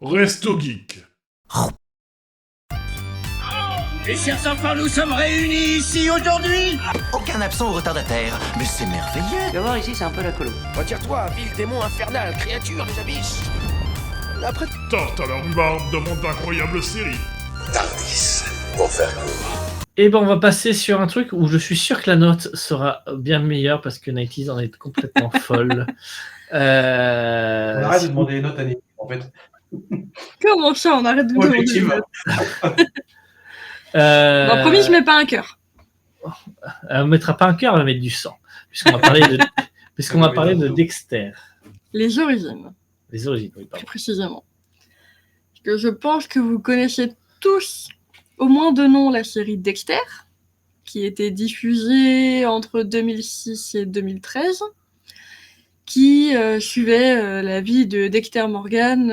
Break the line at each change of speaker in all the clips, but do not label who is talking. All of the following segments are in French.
Resto Geek.
Et chers enfants, nous sommes réunis ici aujourd'hui.
Aucun absent ou retardataire, mais c'est merveilleux.
Tu vas voir ici, c'est un peu la colo.
Retire-toi, vil démon infernal, créature des abysses. Après...
Tarte à la rhubarbe de monde d'incroyables séries.
Tardis, pour faire court.
Et ben on va passer sur un truc où je suis sûr que la note sera bien meilleure parce que 90s en est complètement folle.
On arrête de demander les notes à Nick, en fait.
Comment ça, on arrête de demander les notes? Bon, promis, je mets pas un cœur.
Elle ne mettra pas un cœur, elle va mettre du sang. Puisqu'on va parler de Dexter.
Les origines.
Les origines, oui, pardon.
Plus précisément. Parce que je pense que vous connaissez tous, au moins de nom, la série Dexter, qui était diffusée entre 2006 et 2013, qui suivait la vie de Dexter Morgan,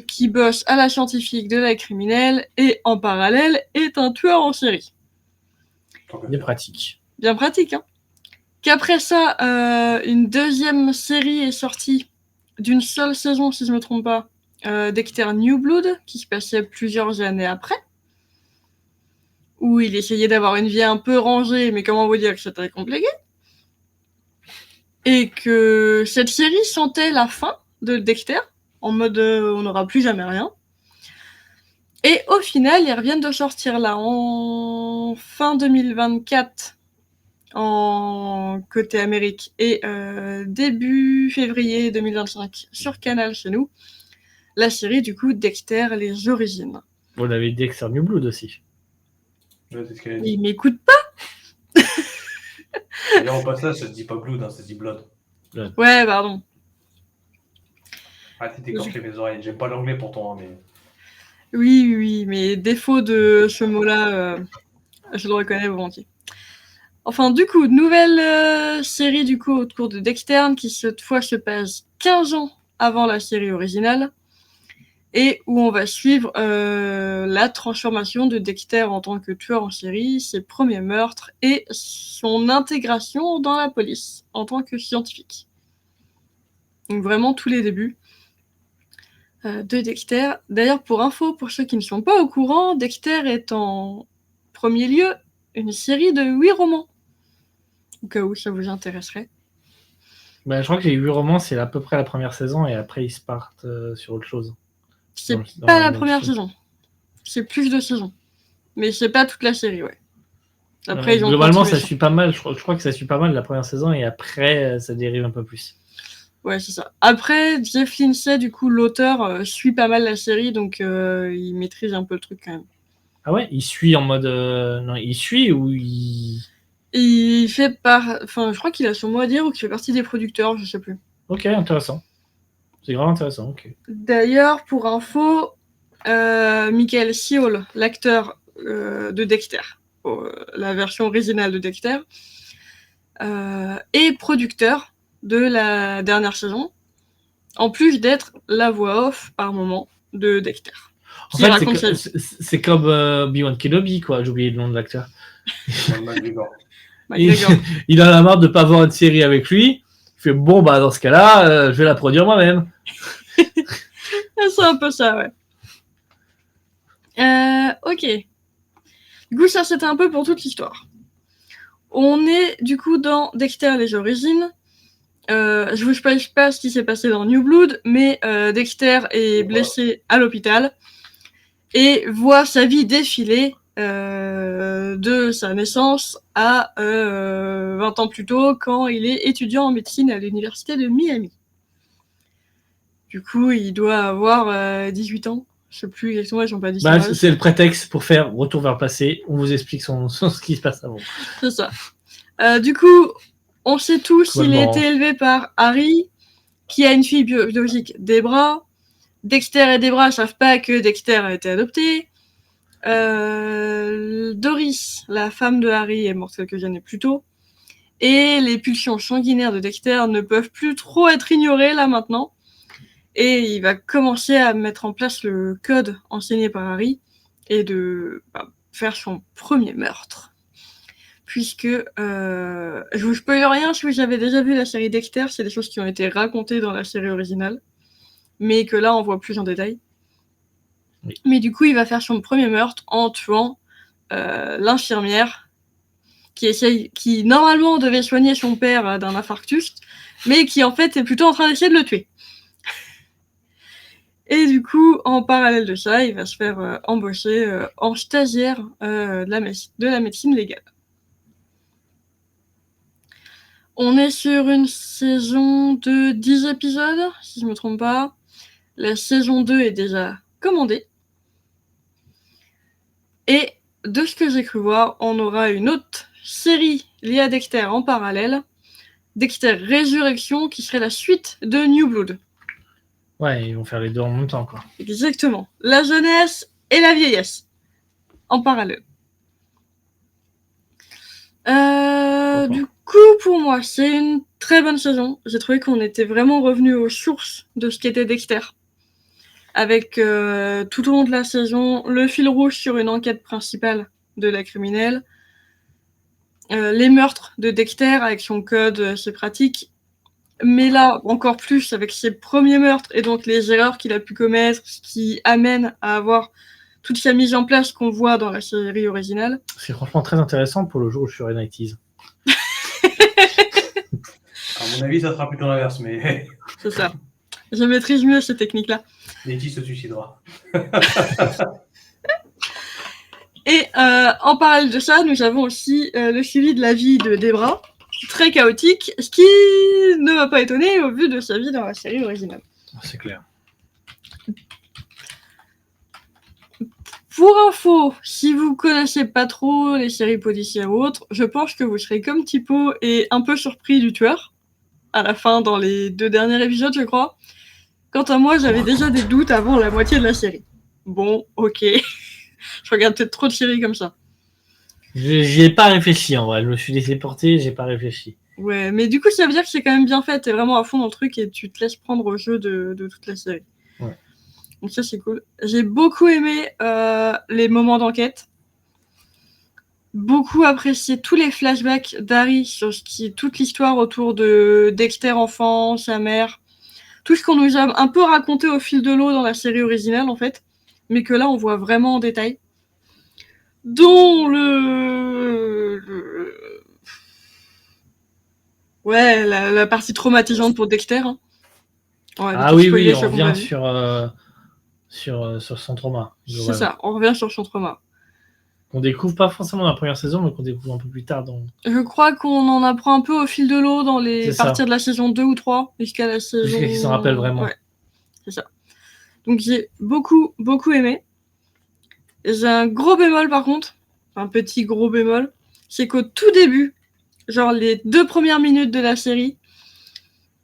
qui bosse à la scientifique de la criminelle et en parallèle est un tueur en série.
Bien pratique.
Bien pratique, hein. Qu'après ça, une deuxième série est sortie d'une seule saison, si je me trompe pas, Dexter New Blood, qui se passait plusieurs années après, où il essayait d'avoir une vie un peu rangée, mais comment vous dire que c'était compliqué. Et que cette série sentait la fin de Dexter, en mode on n'aura plus jamais rien. Et au final, ils reviennent de sortir là, en fin 2024, en côté Amérique, et début février 2025 sur Canal chez nous, la série du coup Dexter, les origines.
Vous avez Dexter New Blood aussi.
Ouais, c'est ce qu'elle a dit.
Il m'écoute pas.
D'ailleurs, on passe là, ça se dit pas Blood, hein, ça se dit Blood.
Ouais, pardon.
Arrêtez d'écorcher mes oreilles. J'aime pas l'anglais pourtant, hein, mais...
Oui, mais défaut de ce mot-là, je le reconnais volontiers. Enfin, du coup, nouvelle série du coup autour de Dexter, qui cette fois se passe 15 ans avant la série originale, et où on va suivre la transformation de Dexter en tant que tueur en série, ses premiers meurtres, et son intégration dans la police en tant que scientifique. Donc vraiment tous les débuts de Dexter. D'ailleurs, pour info, pour ceux qui ne sont pas au courant, Dexter est en premier lieu une série de 8 romans. Au cas où ça vous intéresserait.
Ben, je crois que les 8 romans, c'est à peu près la première saison et après ils se partent sur autre chose.
C'est pas la première saison. C'est plus de saisons. Mais c'est pas toute la série, ouais. Après,
globalement, ça suit pas mal. Je crois que ça suit pas mal la première saison et après, ça dérive un peu plus.
Ouais, c'est ça. Après, Jeff Lindsay, du coup, l'auteur, suit pas mal la série, donc il maîtrise un peu le truc quand même.
Ah ouais, il suit en mode... Non, il suit ou il...
Il fait Enfin, je crois qu'il a son mot à dire ou qu'il fait partie des producteurs, je sais plus.
Ok, intéressant. C'est vraiment intéressant, ok.
D'ailleurs, pour info, Michael C. Hall, l'acteur de Dexter, la version originale de Dexter, est producteur de la dernière saison, en plus d'être la voix off par moment de Dexter.
En fait, c'est comme Obi-Wan Kenobi, quoi. J'ai oublié le nom de l'acteur. Il en a marre de pas avoir une série avec lui. Il fait bon, bah dans ce cas-là, je vais la produire moi-même.
C'est un peu ça, ouais. Ok. Du coup, ça c'était un peu pour toute l'histoire. On est du coup dans Dexter les origines. Je vous spoil pas ce qui s'est passé dans New Blood, mais Dexter est blessé à l'hôpital et voit sa vie défiler de sa naissance à 20 ans plus tôt, quand il est étudiant en médecine à l'université de Miami. Du coup, il doit avoir 18 ans. Je sais plus exactement, ils sont pas dit.
Bah, c'est le prétexte pour faire retour vers le passé. On vous explique ce qui se passe avant.
C'est ça. Du coup, on sait tous qu'il a été élevé par Harry, qui a une fille biologique, Debra. Dexter et Debra savent pas que Dexter a été adopté. Doris, la femme de Harry, est morte quelques années plus tôt. Et les pulsions sanguinaires de Dexter ne peuvent plus trop être ignorées là maintenant. Et il va commencer à mettre en place le code enseigné par Harry et de faire son premier meurtre. Puisque, je vous spoil rien si vous avez déjà vu la série Dexter, c'est des choses qui ont été racontées dans la série originale. mais que là, on voit plus en détail.
Oui.
Mais du coup, il va faire son premier meurtre en tuant l'infirmière qui normalement devait soigner son père d'un infarctus, mais qui en fait est plutôt en train d'essayer de le tuer. Et du coup, en parallèle de ça, il va se faire embaucher en stagiaire de la médecine légale. On est sur une saison de 10 épisodes, si je ne me trompe pas. La saison 2 est déjà commandée. Et de ce que j'ai cru voir, on aura une autre série liée à Dexter en parallèle. Dexter Résurrection, qui serait la suite de New Blood.
Ouais, ils vont faire les deux en même temps, quoi.
Exactement. La jeunesse et la vieillesse. En parallèle. Du coup, pour moi, c'est une très bonne saison. J'ai trouvé qu'on était vraiment revenu aux sources de ce qu'était Dexter. Avec tout au long de la saison, le fil rouge sur une enquête principale de la criminelle. Les meurtres de Dexter avec son code, c'est pratique. Mais là, encore plus avec ses premiers meurtres et donc les erreurs qu'il a pu commettre, ce qui amène à avoir toute sa mise en place qu'on voit dans la série originale.
C'est franchement très intéressant pour le jour où je ferai Nighties.
À mon avis, ça sera plutôt l'inverse, mais
C'est ça. Je maîtrise mieux ces techniques-là.
Nettie se suicidera.
Et en parallèle de ça, nous avons aussi le suivi de la vie de Debra, très chaotique, ce qui ne m'a pas étonné au vu de sa vie dans la série originale.
C'est clair.
Pour info, si vous connaissez pas trop les séries policières ou autres, je pense que vous serez comme Tipo et un peu surpris du tueur, à la fin dans les 2 derniers épisodes, je crois. Quant à moi, j'avais déjà des doutes avant la moitié de la série. Bon, ok. Je regarde peut-être trop de séries comme ça.
J'y ai pas réfléchi, en vrai. Je me suis laissé porter, j'ai pas réfléchi.
Ouais, mais du coup, ça veut dire que c'est quand même bien fait. T'es vraiment à fond dans le truc et tu te laisses prendre au jeu de toute la série.
Ouais.
Donc ça, c'est cool. J'ai beaucoup aimé les moments d'enquête. Beaucoup apprécié tous les flashbacks d'Harry sur toute l'histoire autour de Dexter enfant, sa mère. Tout ce qu'on nous a un peu raconté au fil de l'eau dans la série originale, en fait. Mais que là, on voit vraiment en détail. Dont Ouais, la partie traumatisante pour Dexter. Hein.
Ah oui, oui, on revient sur son trauma.
C'est ça, on revient sur son trauma.
On découvre pas forcément dans la première saison, mais qu'on découvre un peu plus tard.
Je crois qu'on en apprend un peu au fil de l'eau dans les parties de la saison 2 ou 3, jusqu'à la saison...
Jusqu'à qu'ils s'en rappellent vraiment.
Ouais, c'est ça. Donc j'ai beaucoup, beaucoup aimé. J'ai un gros bémol par contre, un petit gros bémol, c'est qu'au tout début, genre les 2 premières minutes de la série,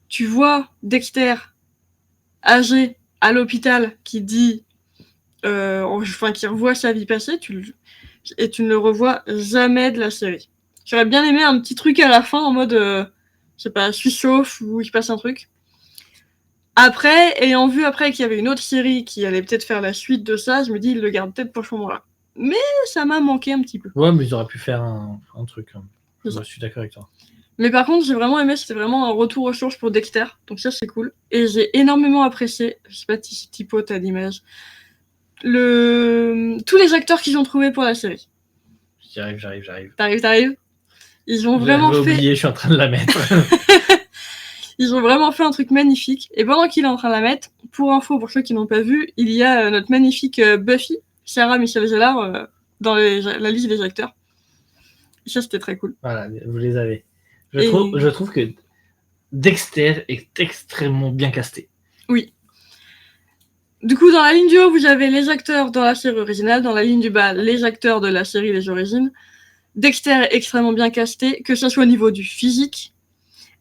tu vois Dexter âgé à l'hôpital qui dit, qui revoit sa vie passée, et tu ne le revois jamais de la série. J'aurais bien aimé un petit truc à la fin en mode, je sais pas, suis chauffe ou il se passe un truc. Après, ayant vu après qu'il y avait une autre série qui allait peut-être faire la suite de ça, je me dis, il le garde peut-être pour ce moment-là. Mais ça m'a manqué un petit peu.
Ouais, mais ils auraient pu faire un truc. Je suis d'accord avec toi.
Mais par contre, j'ai vraiment aimé, c'était vraiment un retour aux sources pour Dexter. Donc ça, c'est cool. Et j'ai énormément apprécié, je sais pas si Tipo t'as l'image, tous les acteurs qu'ils ont trouvés pour la série.
J'arrive.
T'arrives. Ils ont vraiment fait...
oublié, je suis en train de la mettre.
Ils ont vraiment fait un truc magnifique. Et pendant qu'il est en train de la mettre, pour info, pour ceux qui n'ont pas vu, il y a notre magnifique Buffy, Sarah Michelle Gellar, dans la liste des acteurs. Et ça, c'était très cool.
Voilà, vous les avez. Je trouve que Dexter est extrêmement bien casté.
Oui. Du coup, dans la ligne du haut, vous avez les acteurs dans la série originale. Dans la ligne du bas, les acteurs de la série Les Origines. Dexter est extrêmement bien casté, que ce soit au niveau du physique.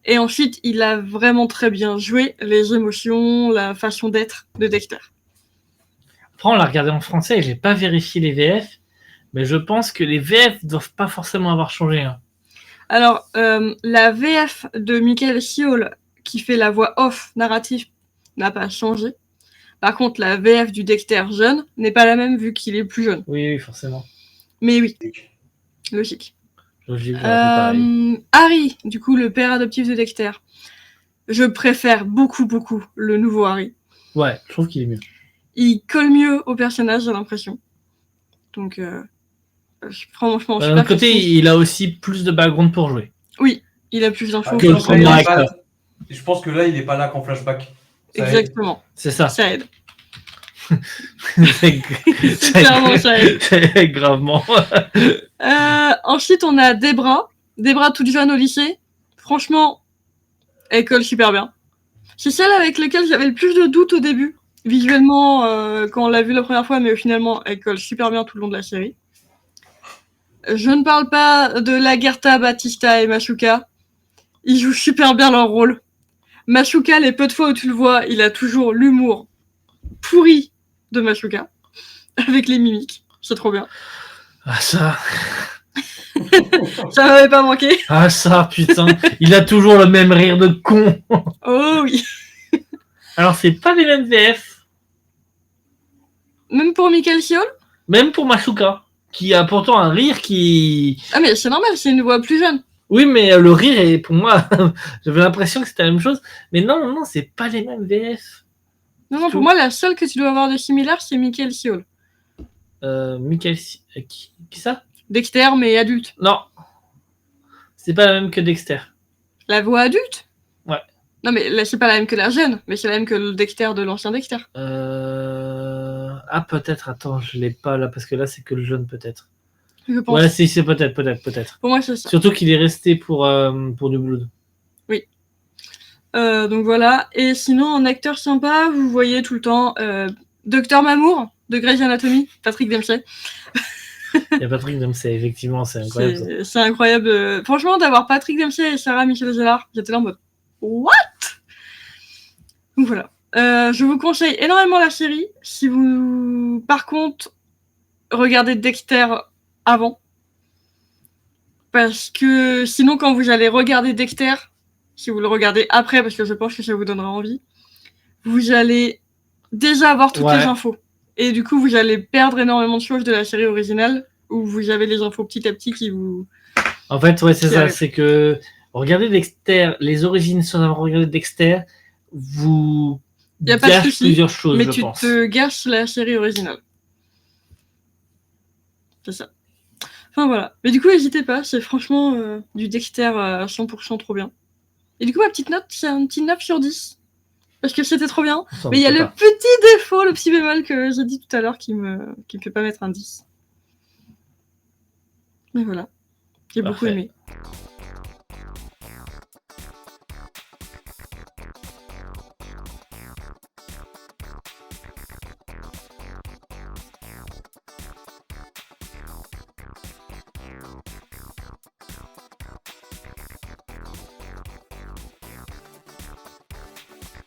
Et ensuite, il a vraiment très bien joué les émotions, la façon d'être de Dexter.
Après, on l'a regardé en français et j'ai pas vérifié les VF, mais je pense que les VF doivent pas forcément avoir changé. Hein.
Alors, la VF de Michael Ciol, qui fait la voix off narrative, n'a pas changé. Par contre, la VF du Dexter jeune n'est pas la même vu qu'il est plus jeune.
Oui, forcément.
Mais oui, logique.
Harry,
du coup, le père adoptif de Dexter. Je préfère beaucoup, beaucoup le nouveau Harry.
Ouais, je trouve qu'il est mieux.
Il colle mieux au personnage, j'ai l'impression. Donc, franchement, je suis
D'un
pas
autre côté,
frustrée.
il a aussi plus de background pour jouer.
Oui, il a plus d'infos.
Que le
Après, il
premier
est pas-
acteur.
Je pense que là, il est pas là qu'en flashback. Ça aide.
Exactement,
C'est ça.
ça aide.
C'est
Clairement, ça aide.
c'est gravement.
Ensuite, on a Debra. Debra, toute jeune au lycée. Franchement, elle colle super bien. C'est celle avec laquelle j'avais le plus de doutes au début. Visuellement, quand on l'a vue la première fois, mais finalement, elle colle super bien tout le long de la série. Je ne parle pas de Lagertha, Batista et Machuca. Ils jouent super bien leur rôle. Machuca, les peu de fois où tu le vois, il a toujours l'humour pourri de Machuca. Avec les mimiques. C'est trop bien.
Ah ça.
Ça m'avait pas manqué.
Ah ça, putain. Il a toujours le même rire de con.
Oh oui.
Alors, c'est pas les mêmes VF.
Même pour Michael Siol.
Même pour Masuka, qui a pourtant un rire qui...
Ah mais c'est normal, c'est une voix plus jeune.
Oui, mais le rire est, pour moi, j'avais l'impression que c'était la même chose. Mais non, c'est pas les mêmes VF.
Non, pour moi, la seule que tu dois avoir de similaire, c'est Michael Siol.
Qui ça?
Dexter, mais adulte.
Non. C'est pas la même que Dexter.
La voix adulte?
Ouais.
Non, mais là, c'est pas la même que la jeune, mais c'est la même que le Dexter de l'ancien Dexter.
Ah, peut-être, attends, je l'ai pas là, parce que là, c'est que le jeune, peut-être.
Je pense.
Ouais, si, c'est peut-être.
Pour moi, c'est ça.
Surtout qu'il est resté pour du Blood.
Donc voilà. Et sinon, en acteur sympa, vous voyez tout le temps Dr Mamour de Grey's Anatomy, Patrick Dempsey.
Il y a Patrick Dempsey, effectivement, c'est incroyable. Ça.
C'est incroyable. Franchement, d'avoir Patrick Dempsey et Sarah Michelle Gellar, j'étais là en mode what? Donc voilà. Je vous conseille énormément la série. Si vous, par contre, regardez Dexter avant. Parce que sinon, quand vous allez regarder Dexter, si vous le regardez après, parce que je pense que ça vous donnera envie, vous allez déjà avoir toutes les infos. Et du coup, vous allez perdre énormément de choses de la série originale, où vous avez les infos petit à petit qui vous...
En fait, ouais, c'est ça. C'est que regardez Dexter, les origines sans avoir regardé Dexter, vous gâchez plusieurs choses,
mais
je
tu
pense.
te gâches la série originale. C'est ça. Enfin voilà. Mais du coup, n'hésitez pas, c'est franchement du Dexter à 100% trop bien. Et du coup, ma petite note, c'est un petit 9 sur 10. Parce que c'était trop bien. Mais il y a le petit défaut, le petit bémol que j'ai dit tout à l'heure qui me fait pas mettre un 10. Mais voilà. J'ai beaucoup aimé.